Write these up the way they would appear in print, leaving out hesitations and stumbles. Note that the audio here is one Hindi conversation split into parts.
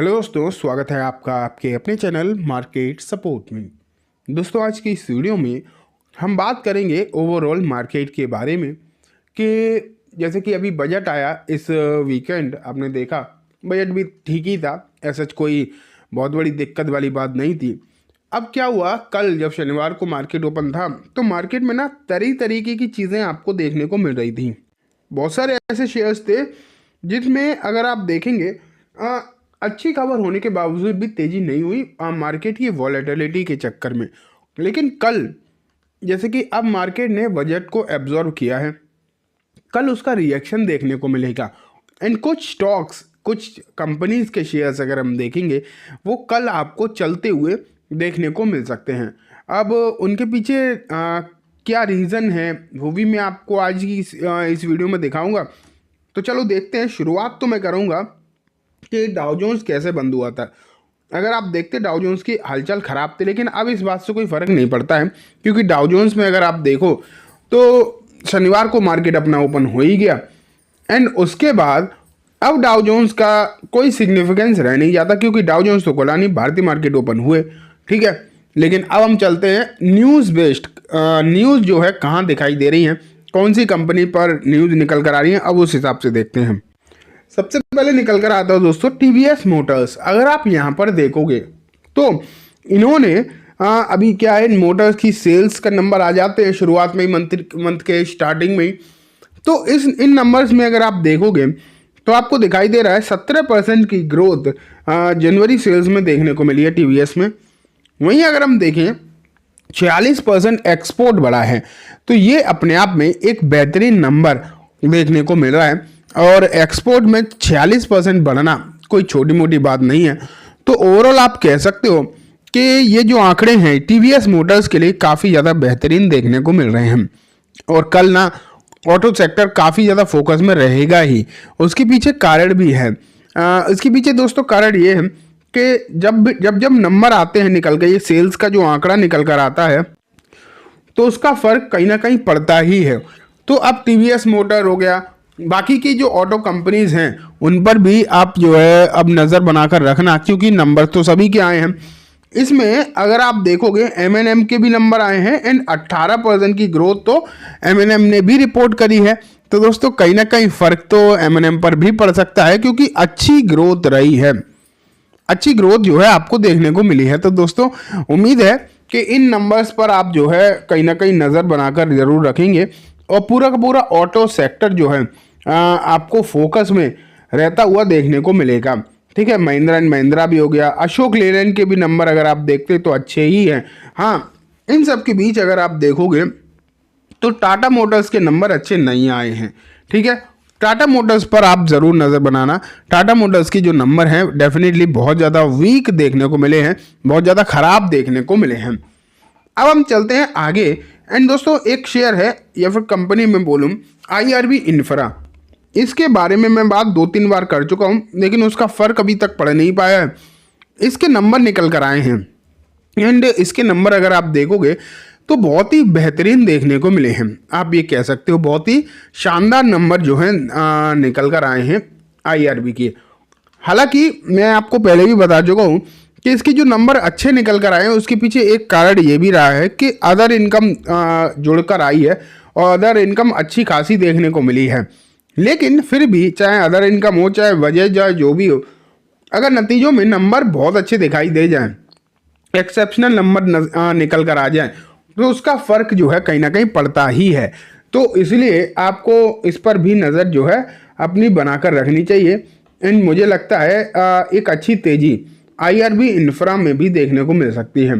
हेलो दोस्तों, स्वागत है आपका आपके अपने चैनल मार्केट सपोर्ट में। दोस्तों, आज की इस वीडियो में हम बात करेंगे ओवरऑल मार्केट के बारे में कि जैसे कि अभी बजट आया इस वीकेंड, आपने देखा बजट भी ठीक ही था, ऐसा कोई बहुत बड़ी दिक्कत वाली बात नहीं थी। अब क्या हुआ, कल जब शनिवार को मार्केट ओपन था तो मार्केट में ना तरीके की चीज़ें आपको देखने को मिल रही थी। बहुत सारे ऐसे शेयर्स थे जिसमें अगर आप देखेंगे अच्छी खबर होने के बावजूद भी तेज़ी नहीं हुई मार्केट की वॉलेटिलिटी के चक्कर में। लेकिन कल जैसे कि अब मार्केट ने बजट को एब्जॉर्व किया है, कल उसका रिएक्शन देखने को मिलेगा। एंड कुछ स्टॉक्स, कुछ कंपनीज के शेयर्स अगर हम देखेंगे वो कल आपको चलते हुए देखने को मिल सकते हैं। अब उनके पीछे क्या रीज़न है वो भी मैं आपको आज की इस वीडियो में दिखाऊंगा। तो चलो देखते हैं। शुरुआत तो मैं करूंगा कि डाउ जोन्स कैसे बंद हुआ था। अगर आप देखते डाउ जोन्स की हलचल ख़राब थी, लेकिन अब इस बात से कोई फ़र्क नहीं पड़ता है क्योंकि डाउ जोन्स में अगर आप देखो तो शनिवार को मार्केट अपना ओपन हो ही गया। एंड उसके बाद अब डाउ जोन्स का कोई सिग्निफिकेंस रह नहीं जाता क्योंकि डाउ जोन्स तो खुला नहीं, भारतीय मार्केट ओपन हुए, ठीक है। लेकिन अब हम चलते हैं न्यूज़ बेस्ड। न्यूज़ जो है कहाँ दिखाई दे रही हैं, कौन सी कंपनी पर न्यूज़ निकल कर आ रही हैं, अब उस हिसाब से देखते हैं। सबसे पहले निकल कर आता है दोस्तों टीवीएस मोटर्स। अगर आप यहाँ पर देखोगे तो इन्होंने अभी क्या है, मोटर्स की सेल्स का नंबर आ जाते हैं शुरुआत में ही, मंथ के स्टार्टिंग में ही। तो इन नंबर्स में अगर आप देखोगे तो आपको दिखाई दे रहा है 17% की ग्रोथ जनवरी सेल्स में देखने को मिली है टीवीएस में। वहीं अगर हम देखें 46% एक्सपोर्ट बढ़ा है, तो ये अपने आप में एक बेहतरीन नंबर देखने को मिल रहा है। और एक्सपोर्ट में 46% बढ़ना कोई छोटी मोटी बात नहीं है। तो ओवरऑल आप कह सकते हो कि ये जो आंकड़े हैं टीवीएस मोटर्स के लिए काफ़ी ज़्यादा बेहतरीन देखने को मिल रहे हैं। और कल ना ऑटो सेक्टर काफ़ी ज़्यादा फोकस में रहेगा ही। उसके पीछे कारण भी है। इसके पीछे दोस्तों कारण ये है कि जब नंबर आते हैं निकल के, ये सेल्स का जो आंकड़ा निकल कर आता है तो उसका फ़र्क कहीं ना कहीं पड़ता ही है। तो अब टीवीएस मोटर हो गया, बाकी की जो ऑटो कंपनीज हैं उन पर भी आप जो है अब नज़र बनाकर रखना क्योंकि नंबर तो सभी के आए हैं। इसमें अगर आप देखोगे M&M के भी नंबर आए हैं एंड 18% की ग्रोथ तो M&M ने भी रिपोर्ट करी है। तो दोस्तों कहीं ना कहीं फ़र्क तो M&M पर भी पड़ सकता है क्योंकि अच्छी ग्रोथ रही है, अच्छी ग्रोथ जो है आपको देखने को मिली है। तो दोस्तों उम्मीद है कि इन नंबर्स पर आप जो है कहीं ना कहीं नज़र बनाकर ज़रूर रखेंगे और पूरा का पूरा ऑटो सेक्टर जो है आपको फोकस में रहता हुआ देखने को मिलेगा, ठीक है। महिंद्रा एंड महिंद्रा भी हो गया, अशोक लेलैंड के भी नंबर अगर आप देखते तो अच्छे ही हैं। हाँ, इन सब के बीच अगर आप देखोगे तो टाटा मोटर्स के नंबर अच्छे नहीं आए हैं, ठीक है। टाटा मोटर्स पर आप ज़रूर नज़र बनाना। टाटा मोटर्स की जो नंबर हैं डेफिनेटली बहुत ज़्यादा वीक देखने को मिले हैं, बहुत ज़्यादा ख़राब देखने को मिले हैं। अब हम चलते हैं आगे। एंड दोस्तों एक शेयर है या फिर कंपनी में बोलूँ IRB इंफ्रा, इसके बारे में मैं बात 2-3 बार कर चुका हूँ लेकिन उसका फ़र्क अभी तक पड़ नहीं पाया है। इसके नंबर निकल कर आए हैं एंड इसके नंबर अगर आप देखोगे तो बहुत ही बेहतरीन देखने को मिले हैं। आप ये कह सकते हो बहुत ही शानदार नंबर जो है निकल कर आए हैं IRB के। हालांकि मैं आपको पहले भी बता चुका हूँ कि इसके जो नंबर अच्छे निकल कर आए हैं उसके पीछे एक कारण ये भी रहा है कि अदर इनकम जुड़कर आई है और अदर इनकम अच्छी खासी देखने को मिली है। लेकिन फिर भी चाहे अदर इनकम हो, चाहे वजह जाए जो भी हो, अगर नतीजों में नंबर बहुत अच्छे दिखाई दे जाएं, एक्सेप्शनल नंबर निकल कर आ जाए तो उसका फ़र्क जो है कहीं ना कहीं पड़ता ही है। तो इसलिए आपको इस पर भी नज़र जो है अपनी बनाकर रखनी चाहिए। एंड मुझे लगता है एक अच्छी तेज़ी IRB इंफ्रा में भी देखने को मिल सकती है।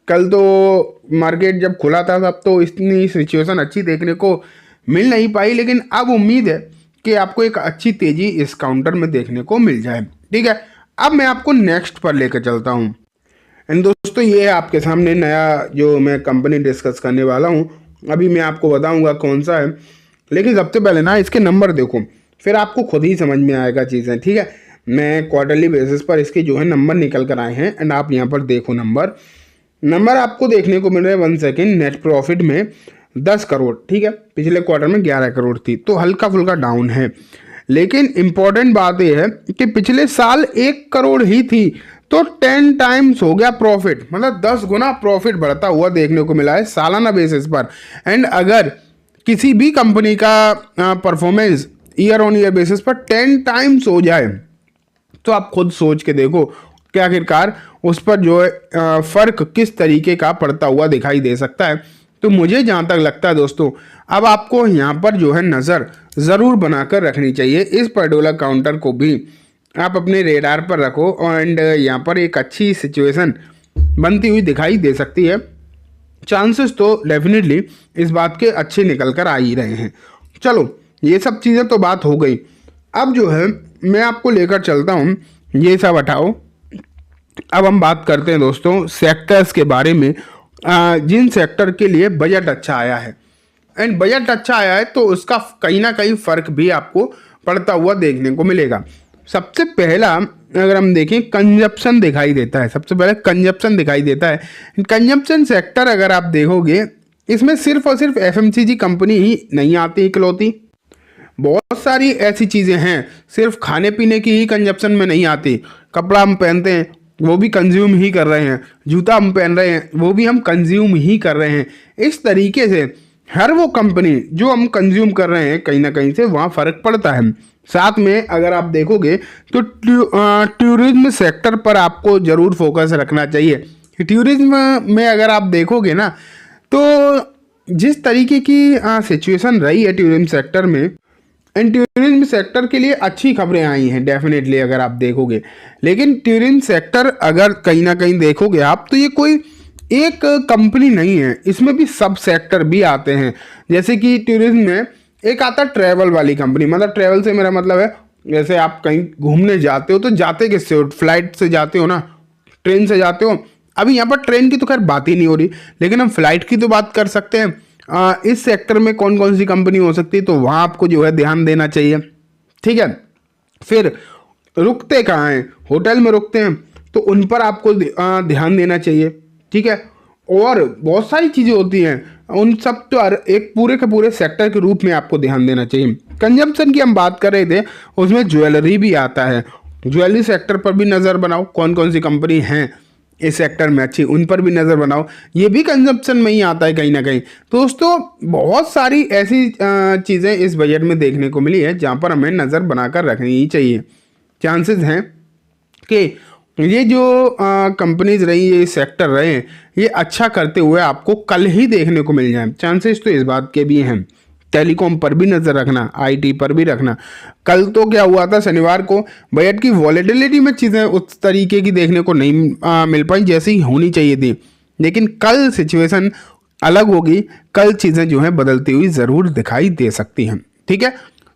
कल तो मार्केट जब खुला था तब तो इतनी सिचुएशन अच्छी देखने को मिल नहीं पाई, लेकिन अब उम्मीद है कि आपको एक अच्छी तेज़ी इस काउंटर में देखने को मिल जाए, ठीक है। अब मैं आपको नेक्स्ट पर लेकर चलता हूँ। एंड दोस्तों ये है आपके सामने नया जो मैं कंपनी डिस्कस करने वाला हूँ, अभी मैं आपको बताऊँगा कौन सा है, लेकिन सबसे पहले ना इसके नंबर देखो, फिर आपको खुद ही समझ में आएगा चीज़ें, ठीक है। मैं क्वार्टरली बेसिस पर इसके जो है नंबर निकल कर आए हैं एंड आप यहाँ पर देखो नंबर आपको देखने को मिल रहे हैं 1 सेकेंड। नेट प्रॉफिट में 10 करोड़, ठीक है। पिछले क्वार्टर में 11 करोड़ थी, तो हल्का फुल्का डाउन है। लेकिन इम्पोर्टेंट बात यह है कि पिछले साल 1 करोड़ ही थी, तो 10 टाइम्स हो गया प्रॉफिट, मतलब 10 गुना प्रॉफिट बढ़ता हुआ देखने को मिला है सालाना बेसिस पर। एंड अगर किसी भी कंपनी का performance year on year basis पर 10 टाइम्स हो जाए तो आप खुद सोच के देखो कि आखिरकार उस पर जो है फर्क किस तरीके का पड़ता हुआ दिखाई दे सकता है। तो मुझे जहाँ तक लगता है दोस्तों, अब आपको यहाँ पर जो है नज़र ज़रूर बनाकर रखनी चाहिए। इस पर्टिकुलर काउंटर को भी आप अपने रेडार पर रखो एंड यहाँ पर एक अच्छी सिचुएशन बनती हुई दिखाई दे सकती है। चांसेस तो डेफिनेटली इस बात के अच्छे निकल कर आ ही रहे हैं। चलो ये सब चीज़ें तो बात हो गई, अब जो है मैं आपको लेकर चलता हूँ, ये सब हटाओ। अब हम बात करते हैं दोस्तों सेक्टर्स के बारे में, जिन सेक्टर के लिए बजट अच्छा आया है। एंड बजट अच्छा आया है तो उसका कहीं ना कहीं फ़र्क भी आपको पड़ता हुआ देखने को मिलेगा। सबसे पहला अगर हम देखें कंजप्शन दिखाई देता है, सबसे पहले कंजप्शन दिखाई देता है। कंजप्शन सेक्टर अगर आप देखोगे इसमें सिर्फ और सिर्फ एफएमसीजी कंपनी ही नहीं आती इकलौती, बहुत सारी ऐसी चीज़ें हैं सिर्फ खाने पीने की ही कंजप्शन में नहीं आती। कपड़ा हम पहनते हैं वो भी कंज्यूम ही कर रहे हैं, जूता हम पहन रहे हैं वो भी हम कंज्यूम ही कर रहे हैं। इस तरीके से हर वो कंपनी जो हम कंज्यूम कर रहे हैं कहीं ना कहीं से वहाँ फ़र्क पड़ता है। साथ में अगर आप देखोगे तो टूरिज्म सेक्टर पर आपको ज़रूर फोकस रखना चाहिए। टूरिज्म में अगर आप देखोगे ना तो जिस तरीके की सिचुएशन रही है टूरिज्म सेक्टर में, एंड टूरिज्म सेक्टर के लिए अच्छी खबरें आई हैं डेफिनेटली अगर आप देखोगे। लेकिन टूरिज्म सेक्टर अगर कहीं ना कहीं देखोगे आप तो ये कोई एक कंपनी नहीं है, इसमें भी सब सेक्टर भी आते हैं। जैसे कि टूरिज्म में एक आता है ट्रैवल वाली कंपनी, मतलब ट्रैवल से मेरा मतलब है जैसे आप कहीं घूमने जाते हो तो जाते किससे हो, फ्लाइट से जाते हो ना, ट्रेन से जाते हो। अभी यहाँ पर ट्रेन की तो खैर बात ही नहीं हो रही, लेकिन हम फ्लाइट की तो बात कर सकते हैं। इस सेक्टर में कौन कौन सी कंपनी हो सकती है, तो वहाँ आपको जो है ध्यान देना चाहिए। ठीक है, फिर रुकते कहाँ हैं, होटल में रुकते हैं तो उन पर आपको ध्यान देना चाहिए। ठीक है, और बहुत सारी चीज़ें होती हैं, उन सब पर एक पूरे के पूरे सेक्टर के रूप में आपको ध्यान देना चाहिए। कंजम्पशन की हम बात कर रहे थे, उसमें ज्वेलरी भी आता है। ज्वेलरी सेक्टर पर भी नज़र बनाओ, कौन कौन सी कंपनी हैं इस सेक्टर में अच्छी, उन पर भी नज़र बनाओ, ये भी कंजप्शन में ही आता है कहीं ना कहीं। दोस्तों बहुत सारी ऐसी चीज़ें इस बजट में देखने को मिली है जहाँ पर हमें नज़र बनाकर रखनी ही चाहिए। चांसेस हैं कि ये जो कंपनीज रही, ये सेक्टर रहे हैं, ये अच्छा करते हुए आपको कल ही देखने को मिल जाए। चांसेस तो इस बात के भी हैं। टेलीकॉम पर भी नज़र रखना, आईटी पर भी रखना। कल तो क्या हुआ था, शनिवार को बजट की वॉलेटिलिटी में चीज़ें उस तरीके की देखने को नहीं मिल पाई जैसी ही होनी चाहिए थी, लेकिन कल सिचुएशन अलग होगी। कल चीज़ें जो हैं बदलती हुई ज़रूर दिखाई दे सकती हैं। ठीक है,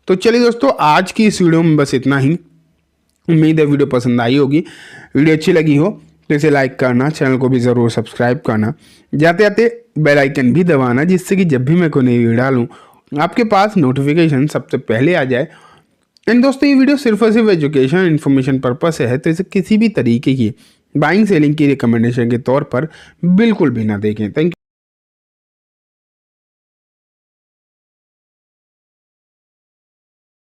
तो चलिए दोस्तों आज की इस वीडियो में बस इतना ही। उम्मीद है वीडियो पसंद आई होगी। वीडियो अच्छी लगी हो तो इसे लाइक करना, चैनल को भी ज़रूर सब्सक्राइब करना, जाते जाते बेल आइकन भी दबाना, जिससे कि जब भी मैं कोई नई वीडियो डालूँ आपके पास नोटिफिकेशन सबसे पहले आ जाए। एंड दोस्तों ये वीडियो सिर्फ और सिर्फ एजुकेशन इन्फॉर्मेशन पर्पस से है, तो इसे किसी भी तरीके की बाइंग सेलिंग की रिकमेंडेशन के तौर पर बिल्कुल भी ना देखें। Thank you.